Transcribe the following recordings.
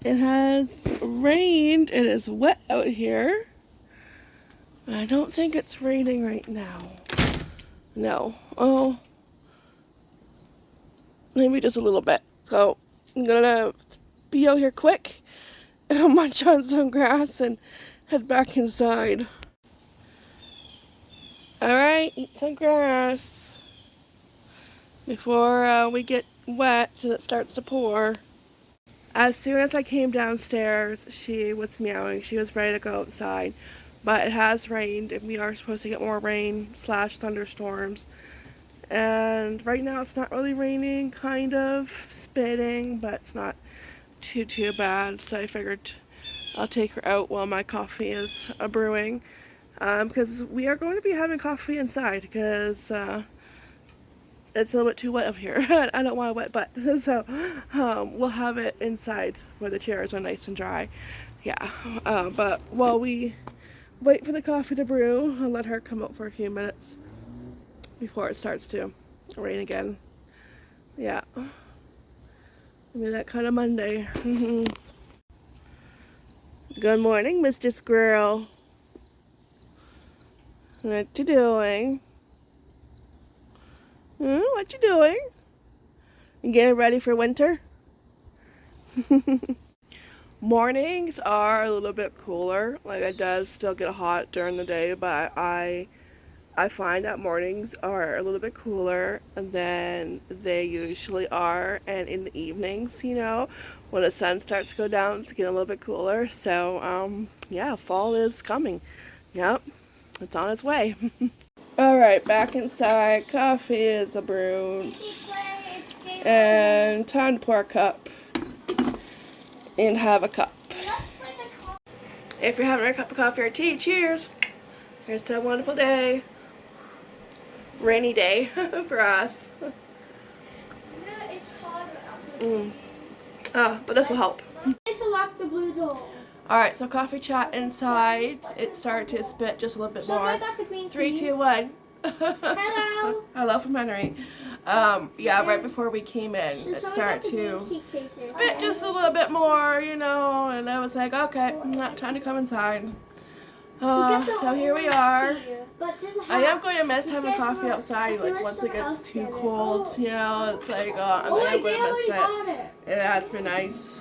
It has rained. It is wet out here. I don't think it's raining right now. No. Oh, maybe just a little bit. So I'm gonna be out here quick and munch on some grass and head back inside. Alright, eat some grass before we get wet and it starts to pour. As soon as I came downstairs, she was meowing. She was ready to go outside. But it has rained, and we are supposed to get more rain / thunderstorms. And right now it's not really raining, kind of spitting, but it's not too bad. So I figured I'll take her out while my coffee is brewing. Because we are going to be having coffee inside, because it's a little bit too wet up here. I don't want a wet butt. So we'll have it inside where the chairs are nice and dry. Yeah, but while we wait for the coffee to brew, I'll let her come out for a few minutes before it starts to rain again. Yeah, maybe that kind of Monday. Good morning, Mr. Squirrel. What you doing? What you doing? You getting ready for winter? Mornings are a little bit cooler. Like, it does still get hot during the day, but I find that mornings are a little bit cooler than they usually are, and in the evenings, you know, when the sun starts to go down, it's getting a little bit cooler. So yeah, fall is coming. Yep, it's on its way. Alright, back inside. Coffee is brewed. And time to pour a cup. And have a cup. If you're having a cup of coffee or tea, cheers. Here's to a wonderful day. Rainy day for us. It's harder. But this will help. It's lock the blue door. Alright, so coffee chat inside. It started to spit just a little bit more. Got the green 3, 2, 1. Hello. Hello from Henry. Yeah, right before we came in, it started to spit just a little bit more, you know, and I was like, okay, time to come inside. So here we are. I am going to miss having coffee outside, like, once it gets too cold, you know, it's like, I'm going to miss it. Yeah, it's been nice.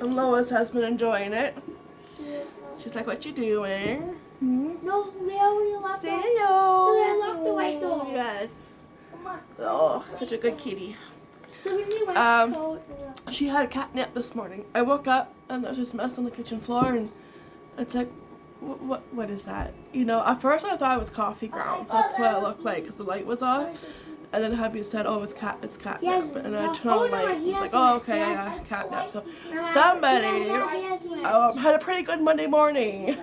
And Lois has been enjoying it. She's like, what you doing? No, we already locked the door. Say hello. So I locked the white door. Yes. Come on. Oh, such a good kitty. So we need white She had a catnip this morning. I woke up and there was just mess on the kitchen floor, and it's like, what is that? You know, at first I thought it was coffee grounds. That's what it looked like because the light was off. And then hubby said, oh, it's catnip. And I turned on the light and was like, oh, okay, yeah, catnip. So somebody had a pretty good Monday morning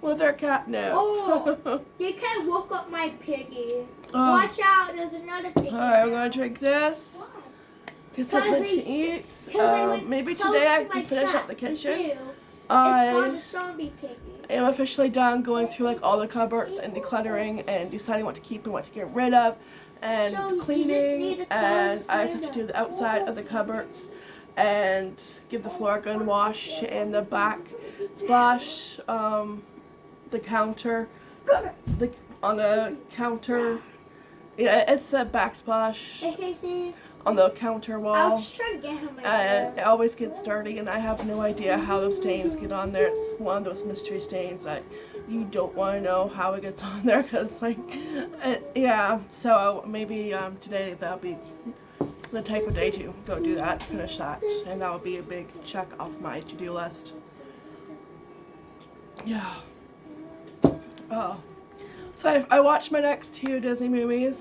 with their catnip. Oh, they can woke up my piggy. Watch out, there's another piggy. Alright, I'm going to drink this. Get something to eat. Maybe today I can finish up the kitchen. I am officially done going through like all the cupboards and decluttering and deciding what to keep and what to get rid of and cleaning, and I just have to do the outside of the cupboards and give the floor a good wash and the back splash, the counter, on the counter, yeah, it's a backsplash on the counter wall. I was trying to get him and it always gets dirty, and I have no idea how those stains get on there. It's one of those mystery stains that you don't want to know how it gets on there, because like, yeah, so maybe today that'll be the type of day to go do that, finish that, and that will be a big check off my to-do list. Yeah. Oh. So I watched my next 2 Disney movies.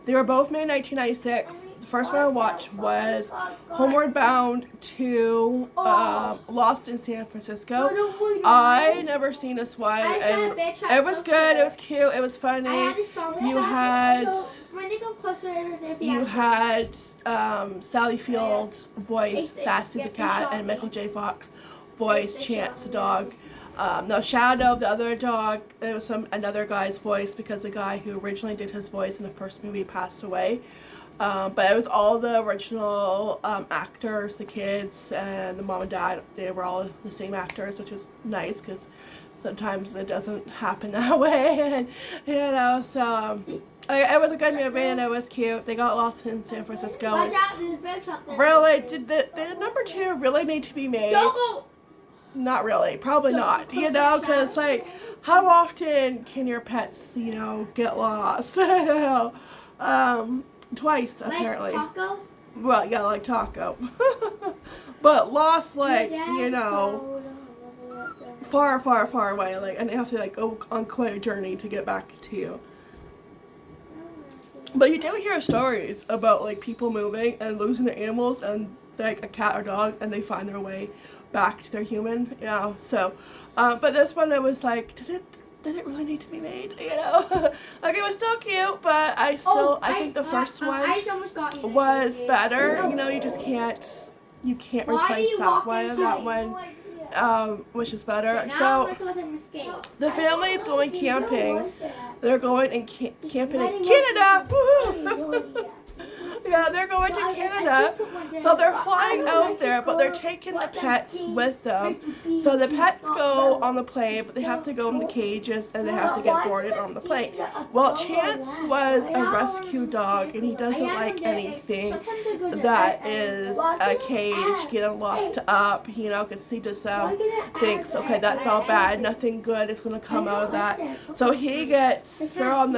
They were both made in 1996. The first one I watched was Homeward Bound to Lost in San Francisco. I never seen this one, and it was good. It was cute. It was funny. You had Sally Field's voice, Sassy the cat, and Michael J. Fox voice, Chance the dog. No, Shadow, the other dog, it was another guy's voice, because the guy who originally did his voice in the first movie passed away. But it was all the original actors, the kids and the mom and dad. They were all the same actors, which is nice because sometimes it doesn't happen that way. And you know, so it was a good movie and it was cute. They got lost in San Francisco. Watch out, there's a bear trap there. Really, did the number 2 really need to be made? Don't go. Not really, probably not. You know, because like, how often can your pets, you know, get lost? You know, twice apparently. Like Taco? Well, yeah, like Taco. But lost, like, you know, far, far, far away. Like, and they have to like go on quite a journey to get back to you. But you do hear stories about like people moving and losing their animals and like a cat or dog and they find their way back to their human, you know. So, but this one it was like, did it really need to be made? You know, like it was still cute, but I think the first one was better. You know, you can't replace that one. That one, which is better. So the family is going camping. They're going and camping in Canada. Woohoo! Yeah, they're going to Canada, so they're flying out there, but they're taking the pets with them. So the pets go on the plane, but they have to go in the cages and they have to get boarded on the plane. Well, Chance was a rescue dog, and he doesn't like anything that is a cage getting locked up, you know, because he just thinks, okay, that's all bad, nothing good is going to come out of that. So they're on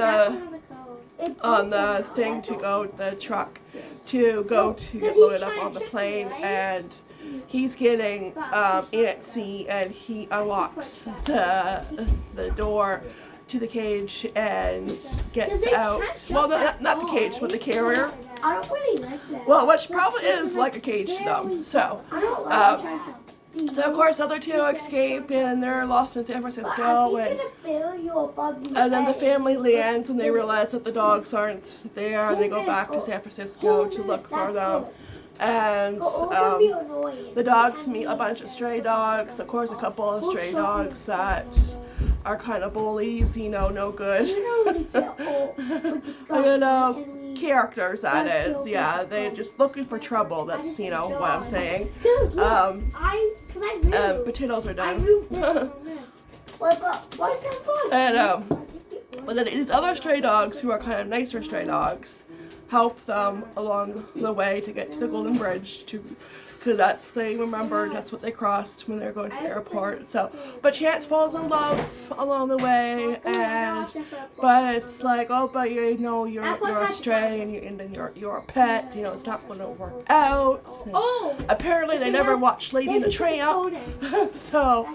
the thing to go, the truck to go to get loaded up on the plane, and he's getting antsy and he unlocks the door to the cage and gets out. Well, not the cage, but the carrier. I don't really like that. Well, which probably is like a cage to them. So, so of course, other two escape and they're lost in San Francisco, and then the family lands and they realize that the dogs aren't there, and they go back to San Francisco to look for them. And the dogs meet a bunch of stray dogs. Of course, a couple of stray dogs that are kind of bullies, you know, no good. You know, characters, that is. Yeah, they're just looking for trouble. That's, you know, what I'm saying. Potatoes are done. And but then these other stray dogs, who are kind of nicer stray dogs, help them along the way to get to the Golden Bridge, because that's what they crossed when they were going to the airport. So, but Chance falls in love along the way, but it's like, oh, but you know, you're a stray, and then you're a pet. You know, it's not going to work out. And apparently, they never watched Lady and the Tramp, so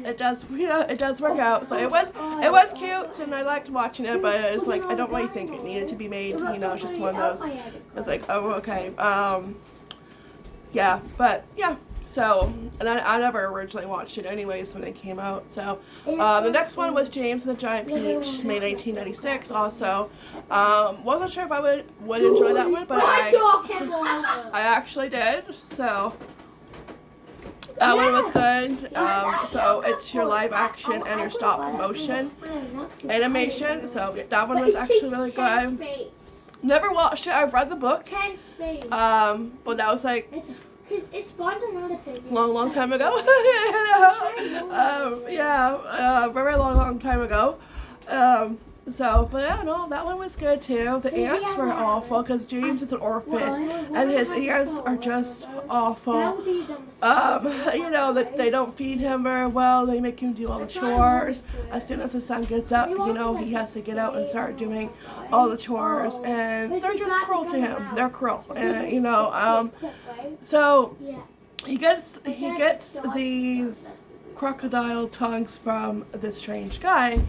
it does work out. So it was cute, and I liked watching it, but it's like I don't really think it needed to be made. You know, it's just one of those. It's like, oh, okay. Yeah, but yeah. So, and I never originally watched it anyways when it came out. So, the next one was James and the Giant Peach, May 1996. Also, wasn't sure if I would enjoy that one, but I actually did. So, that one was good. So it's your live action and your stop motion animation. So that one was actually really good. Never watched it. I've read the book. But that was like it's sponsored not a pig. Long time ago. Very long time ago. So, but yeah, no, that one was good too. The ants were awful because James is an orphan and his ants are just awful. You know, that they don't feed him very well. They make him do all the chores. As soon as the sun gets up, you know, he has to get out and start doing all the chores, and they're just cruel to him. They're cruel, and you know, so he gets these crocodile tongues from this strange guy.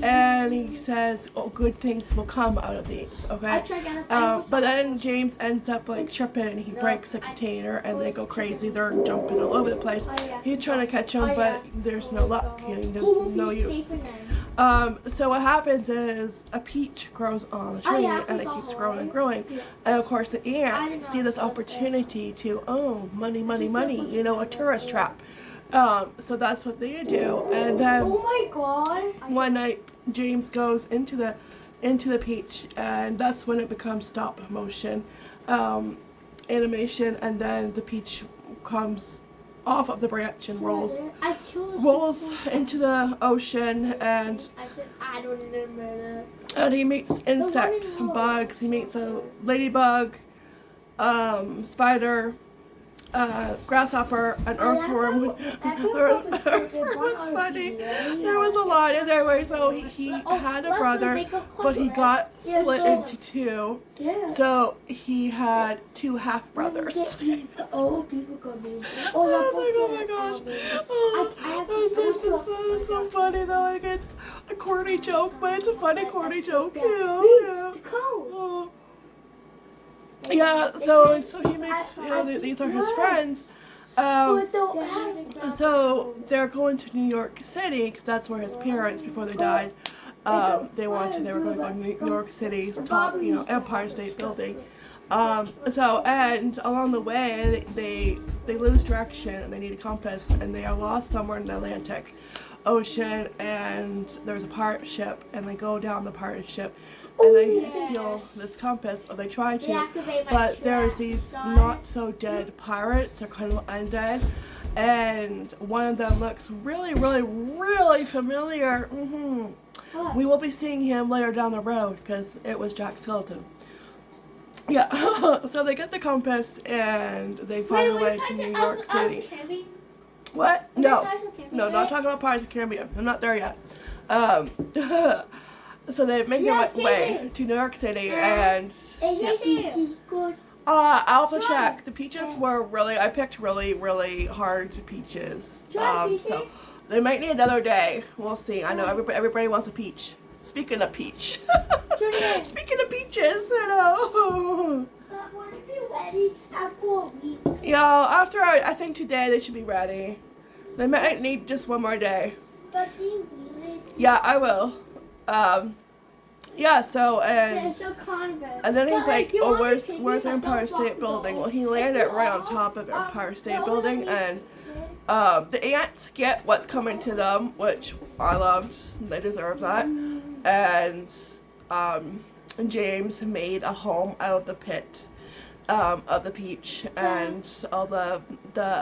And he says, oh, good things will come out of these, okay? But then James ends up like tripping and he breaks the container and they go crazy. They're jumping all over the place. He's trying to catch them, but there's no luck. You know, there's no use. So what happens is a peach grows on the tree and it keeps growing and growing. And of course the ants see this opportunity to, oh, money, money, money, you know, a tourist trap. So that's what they do, and then one night James goes into into the peach, and that's when it becomes stop motion animation, and then the peach comes off of the branch and rolls into the ocean, and I said I don't remember. And he meets insects and bugs. He meets a ladybug, spider, grasshopper, an earthworm. Earthworm was funny. There was a lot in there. Where so he had a brother, but he got split into two. So he had two half brothers. Oh, people coming. I was like, oh my gosh. Oh, it's so funny though. Like, it's a corny joke, but it's a funny corny joke. Yeah, so he makes, these are his friends. So they're going to New York City because that's where his parents, before they died, they were going to go to New York City's top, Empire State Building. And along the way, they lose direction and they need a compass, and they are lost somewhere in the Atlantic Ocean, and there's a pirate ship, and they go down the pirate ship, and they steal this compass, or they try to, but there's these not so dead pirates, they're kind of undead, and one of them looks really, really, really familiar. We will be seeing him later down the road, because it was Jack Skeleton. Yeah, so they get the compass, and they find a way to New York City. What? No, not talking about Pirates of the Caribbean. I'm not there yet. So they make their way to New York City, and I'll have to check. The peaches were I picked really, really hard peaches. So they might need another day. We'll see. I know everybody wants a peach. Speaking of peach. Speaking of peaches, after I think today they should be ready. They might need just one more day. Yeah, I will. And then he's like, oh, where's Empire State Building? Well, he landed right on top of Empire State Building, and the ants get what's coming to them, which I loved. They deserve that. And James made a home out of the pit of the peach, and all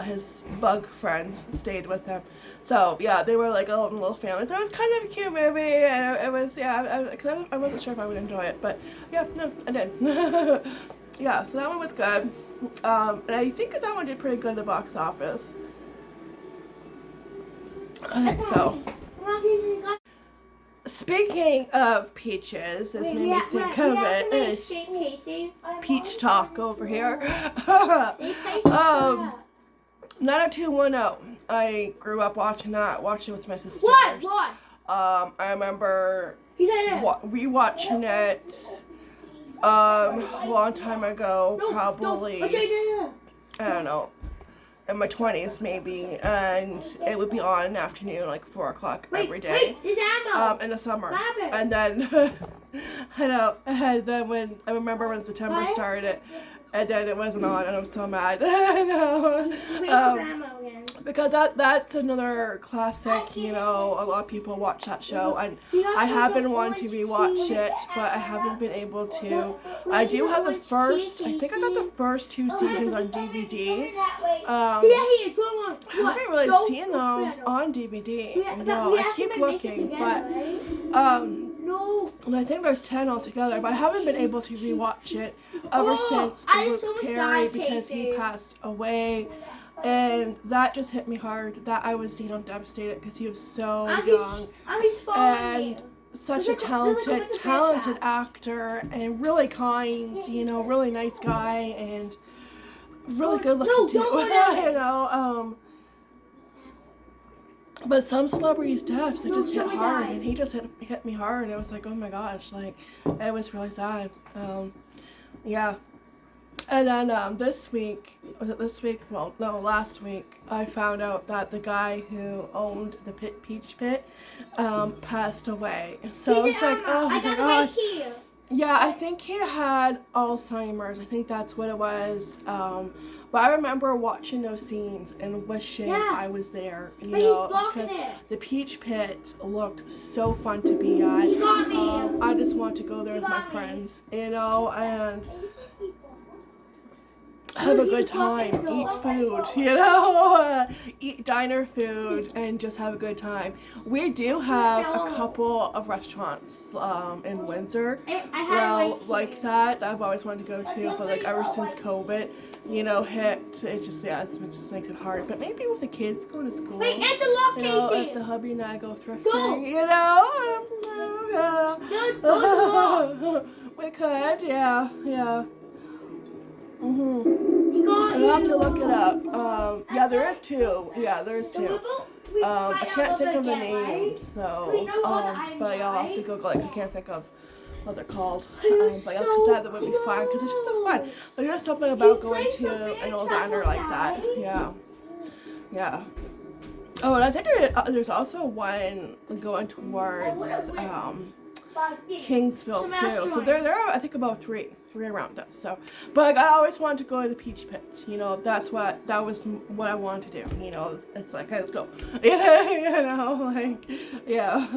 his bug friends stayed with him. So yeah, they were like a little family. So it was kind of a cute movie, and it was I wasn't sure if I would enjoy it, but yeah, no, I did. Yeah, so that one was good, and I think that one did pretty good in the box office. I think so. Speaking of peaches, this made me think of it. It's peach talk over here. 90210. I grew up watching that. Watched it with my sisters. What? I remember rewatching it a long time ago, probably. I don't know. In my 20s maybe, and it would be on in the afternoon, like 4 o'clock every day. There's ammo. In the summer. And then and then when I remember when September started, and then it wasn't on, and I'm so mad. I know. Because that's another classic, a lot of people watch that show, and I have been wanting to rewatch it, but I haven't been able to. I do have I think I got the first 2 seasons on DVD. I haven't really seen them on DVD. No, I keep looking, but and I think there's 10 altogether, but I haven't been able to rewatch it ever since Luke Perry, because he passed away. And that just hit me hard, that I was devastated, because he was so young and such a talented actor, and really kind, really nice guy, and really good looking too. But some celebrities' deaths, it just hit hard, and he just hit me hard. It was like, oh my gosh, like, it was really sad. Yeah. And then last week, I found out that the guy who owned the Peach Pit passed away. So it's like, oh my gosh. Yeah, I think he had Alzheimer's. I think that's what it was. But I remember watching those scenes and wishing I was there, you know, because the Peach Pit looked so fun to be at. He got me. I just want to go there with my friends, you know, and have a good time, eat food, you know, eat diner food, and just have a good time. We do have a couple of restaurants in Windsor, well, like that I've always wanted to go to, but like ever since COVID, you know, hit, it just, yeah, it just makes it hard. But maybe with the kids going to school, wait, it's a lock, you know, Casey. if the hubby and I go thrifting, you know, we could, yeah. I'll have to look it up. Yeah, there is two. Yeah, there's two. I can't think of the names, though. But yeah, I'll have to Google it. I can't think of what they're called. But yeah, because that would be fun, because it's just so fun. There's just something about going to an old diner like that. Yeah. Oh, and I think there's also one going towards Kingsville too. So there are, I think, about three around us. So, but like, I always wanted to go to the Peach Pit. You know, that was what I wanted to do. You know, it's like, hey, let's go. You know, like, yeah.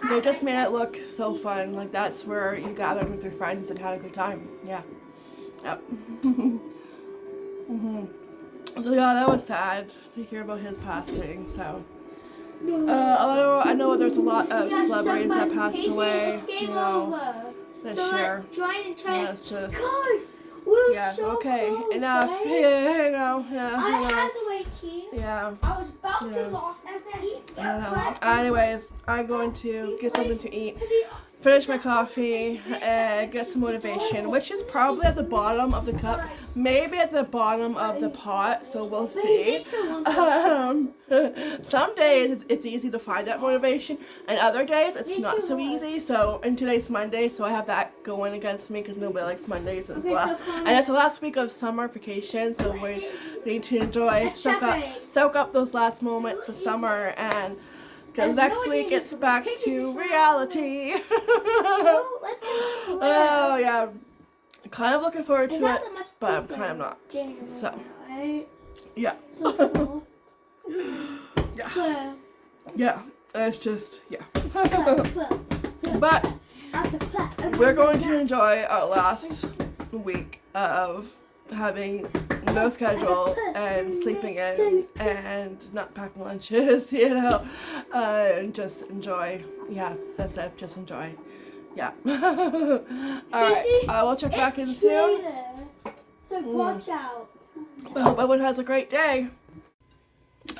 They just made it look so fun. Like, that's where you gathered with your friends and had a good time. Yeah. Yep. So yeah, that was sad to hear about his passing. So. Although I know there's a lot of celebrities that passed away, you know, this year. Yeah, it's just, okay, close, enough. Right? You know, I had to wait here. Yeah. I was about to lock and then he Anyways, I'm going to get something to eat, finish my coffee, and get some motivation, which is probably at the bottom of the cup, maybe at the bottom of the pot, so we'll see. Some days it's easy to find that motivation, and other days it's not so easy. So, and today's Monday, so I have that going against me because nobody likes Mondays and blah. And it's the last week of summer vacation, so we need to enjoy, soak up those last moments of summer, and because next week it's back to reality. Oh yeah, I'm kind of looking forward to it, but I'm kind of not. So yeah. Yeah, it's just, but we're going to enjoy our last week of having no schedule and sleeping in and not packing lunches, you know, and just enjoy. Yeah, that's it, just enjoy. Yeah. Alright, I will check back in soon. So watch out. I hope everyone has a great day.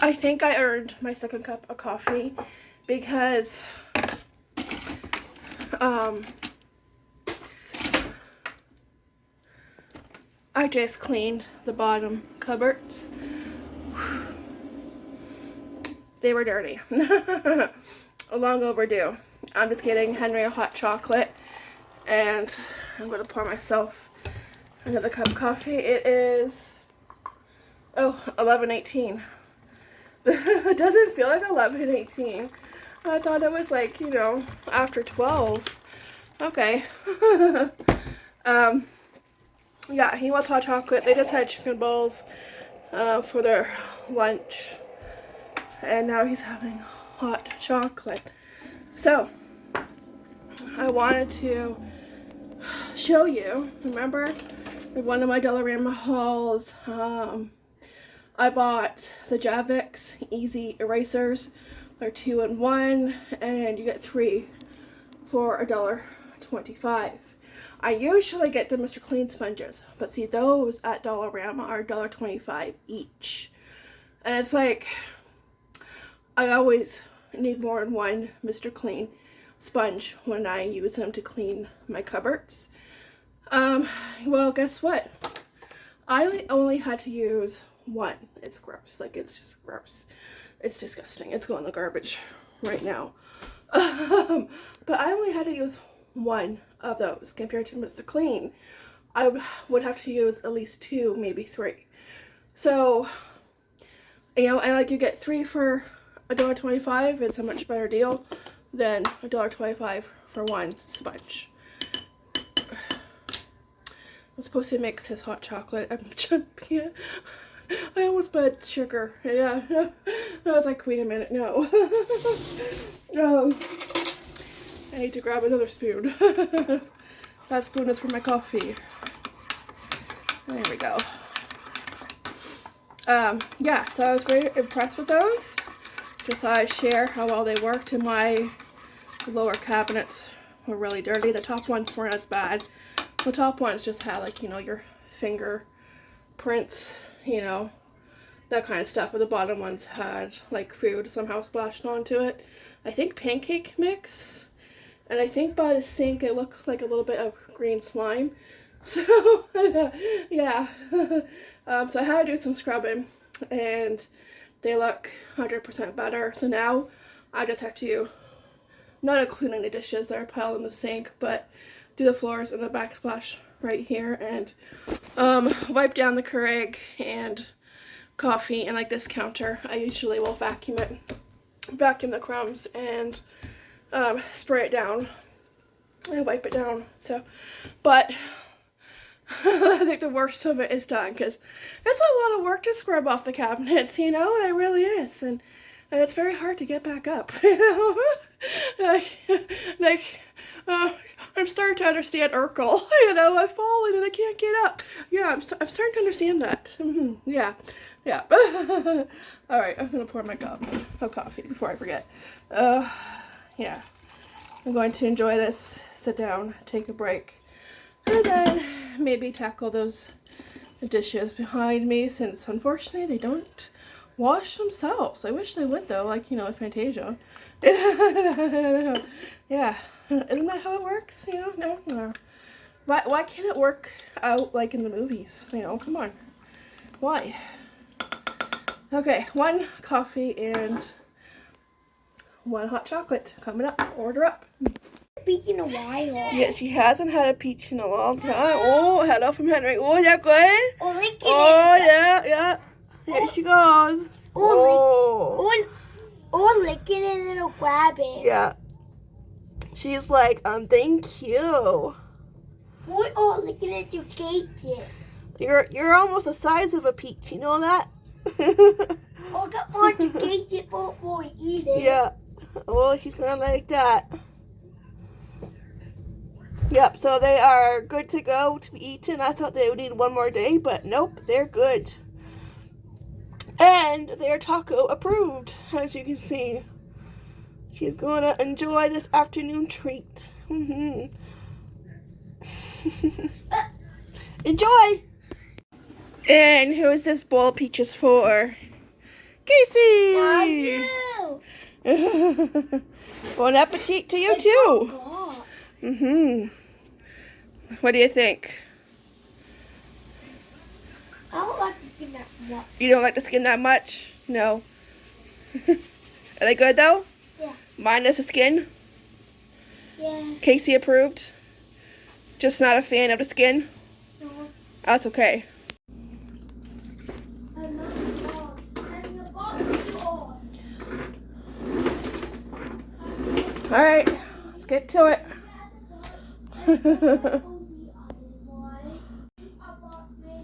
I think I earned my second cup of coffee because I just cleaned the bottom cupboards. They were dirty. Long overdue. I'm just getting Henry a hot chocolate and I'm going to pour myself another cup of coffee. It is 11:18. It doesn't feel like 11:18. I thought it was like, you know, after 12. Okay. Yeah, he wants hot chocolate. They just had chicken bowls for their lunch. And now he's having hot chocolate. So, I wanted to show you, remember, in one of my Dollarama hauls, I bought the Javix Easy Erasers. They're 2-in-1, and you get 3 for $1.25. I usually get the Mr. Clean sponges, but see, those at Dollarama are $1.25 each. And it's like, I always need more than one Mr. Clean sponge when I use them to clean my cupboards. Well, guess what? I only had to use one. It's gross. Like, it's just gross. It's disgusting. It's going in the garbage right now. But I only had to use one of those compared to Mr. Clean. I would have to use at least 2, maybe 3. So, you know, and like you get 3 for $1.25. It's a much better deal than $1.25 for one sponge. I'm supposed to mix his hot chocolate. Yeah. I almost put sugar. Yeah. I was like, wait a minute, no. I need to grab another spoon. That spoon is for my coffee. There we go. Yeah, so I was very impressed with those. Just thought I'd share how well they worked, and my lower cabinets were really dirty. The top ones weren't as bad. The top ones just had, like, you know, your fingerprints, you know, that kind of stuff. But the bottom ones had, like, food somehow splashed onto it. I think pancake mix. And I think by the sink it looked like a little bit of green slime. So, yeah. So I had to do some scrubbing, and they look 100% better. So now I just have to, not include any dishes that are piled in the sink, but do the floors and the backsplash right here, and wipe down the Keurig and coffee, and like this counter I usually will vacuum it, vacuum the crumbs, and spray it down and wipe it down. So, but I think the worst of it is done, because it's a lot of work to scrub off the cabinets, you know, it really is, and it's very hard to get back up, you know. I'm starting to understand Urkel, you know, I've fallen and I can't get up. Yeah, I'm starting to understand that. Yeah. Alright, I'm gonna pour my cup of coffee before I forget. Yeah, I'm going to enjoy this, sit down, take a break, and then maybe tackle those dishes behind me, since unfortunately they don't wash themselves. I wish they would, though, like, you know, Fantasia. Yeah, isn't that how it works? You know, no. Why can't it work out like in the movies? You know, come on. Why? Okay, 1 coffee and 1 hot chocolate coming up. Order up. Peach in a while. Yeah, she hasn't had a peach in a long time. Oh, hello from Henry. Oh, is that good? Oh, look at it. Oh, yeah. Here she goes. Oh, lick it and then it'll grab it. Yeah. She's like, thank you. Oh, look at it, you cake it. You're almost the size of a peach, you know that? Oh, come on, you cake it before you eat it. Yeah. Oh, she's gonna like that. Yep, so they are good to go to be eaten. I thought they would need 1 more day, but nope, they're good. And they're taco approved, as you can see. She's gonna enjoy this afternoon treat. Enjoy! And who is this bowl of peaches for? Casey! Bon appetit to you too. What do you think? I don't like the skin that much. You don't like the skin that much? No. Are they good though? Yeah. Minus the skin? Yeah. Casey approved? Just not a fan of the skin? No. That's okay. Alright, let's get to it.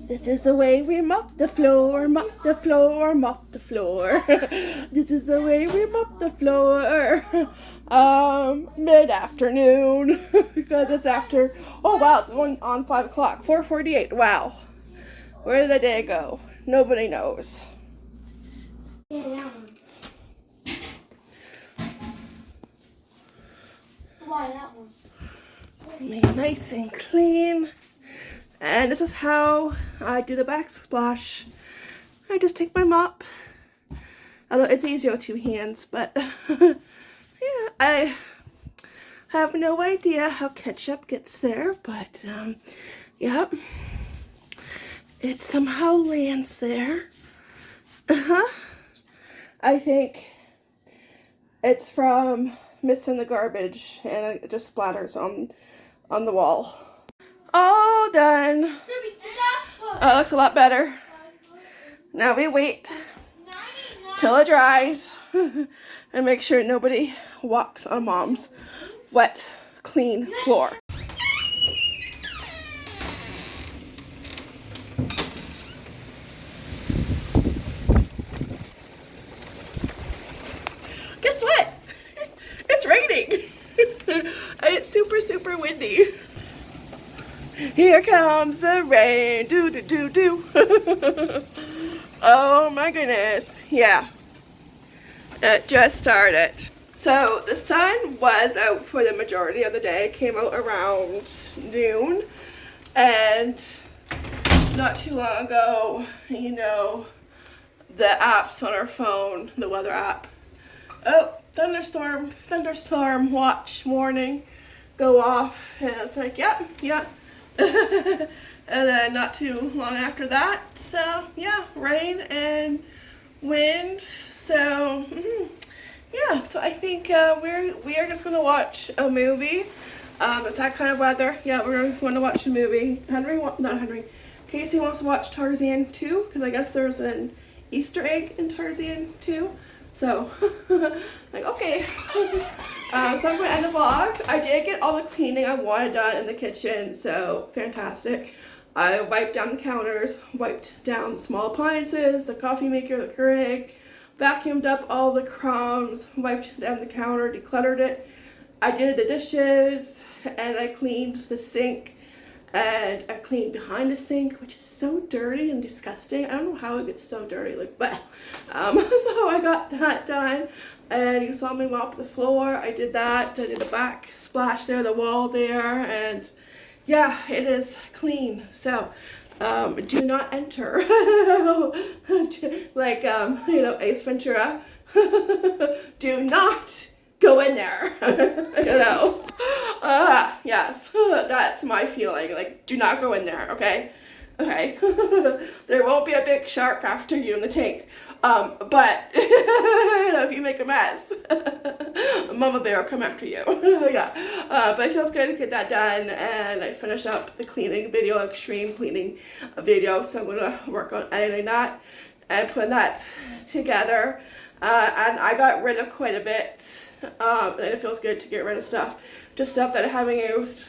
This is the way we mop the floor, mop the floor, mop the floor. This is the way we mop the floor. Mid-afternoon, because it's after, oh wow, it's on 5 o'clock, 4:48, wow. Where did the day go? Nobody knows. Yeah, that one. Why that one? Make it nice and clean. And this is how I do the backsplash. I just take my mop. Although it's easier with 2 hands, but yeah, I have no idea how ketchup gets there, but yeah, it somehow lands there. I think it's from missing the garbage, and it just splatters on the wall. All done. Oh, it looks a lot better. Now we wait till it dries and make sure nobody walks on Mom's wet, clean floor. windy. Here comes the rain. Do do do do. Oh my goodness. Yeah. It just started. So the sun was out for the majority of the day. It came out around noon. And not too long ago, you know, the apps on our phone, the weather app. Oh, thunderstorm watch warning go off. And it's like, yeah. And then not too long after that, so yeah, rain and wind. So yeah, so I think we are just gonna watch a movie. It's that kind of weather. Yeah, we're going to watch a movie. Casey wants to watch Tarzan 2 because I guess there's an Easter egg in Tarzan 2. So, like, okay. So I'm going to end the vlog. I did get all the cleaning I wanted done in the kitchen, so fantastic. I wiped down the counters, wiped down small appliances, the coffee maker, the Keurig, vacuumed up all the crumbs, wiped down the counter, decluttered it. I did the dishes, and I cleaned the sink, and I cleaned behind the sink, which is so dirty and disgusting. I don't know how it gets so dirty, like, but, so I got that done, and you saw me mop the floor. I did that. I did the backsplash there, the wall there, and yeah, it is clean. So, do not enter, like, you know, Ace Ventura, do not go in there, you know. Yes, that's my feeling. Like, do not go in there, okay? Okay. There won't be a big shark after you in the tank. But you know, if you make a mess, Mama Bear will come after you. Yeah. But it feels good to get that done, and I finish up the cleaning video, extreme cleaning video. So I'm gonna work on editing that and putting that together. And I got rid of quite a bit. And it feels good to get rid of stuff. Just stuff that I haven't used.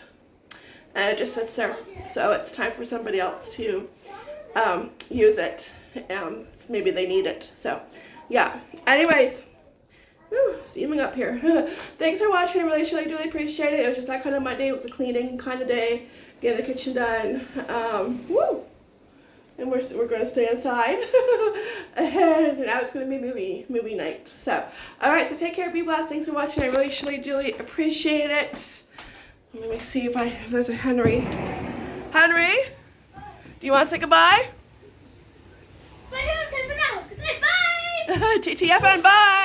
And it just sits there. So it's time for somebody else to use it. Maybe they need it. So, yeah. Anyways. Woo, steaming up here. Thanks for watching. I really do appreciate it. It was just that kind of Monday. It was a cleaning kind of day. Getting the kitchen done. Woo! And we're going to stay inside. And now it's going to be movie night. So, alright, so take care, be blessed. Thanks for watching. I really do appreciate it. Let me see if there's a Henry. Henry? Do you want to say goodbye? Bye. TTFN, bye!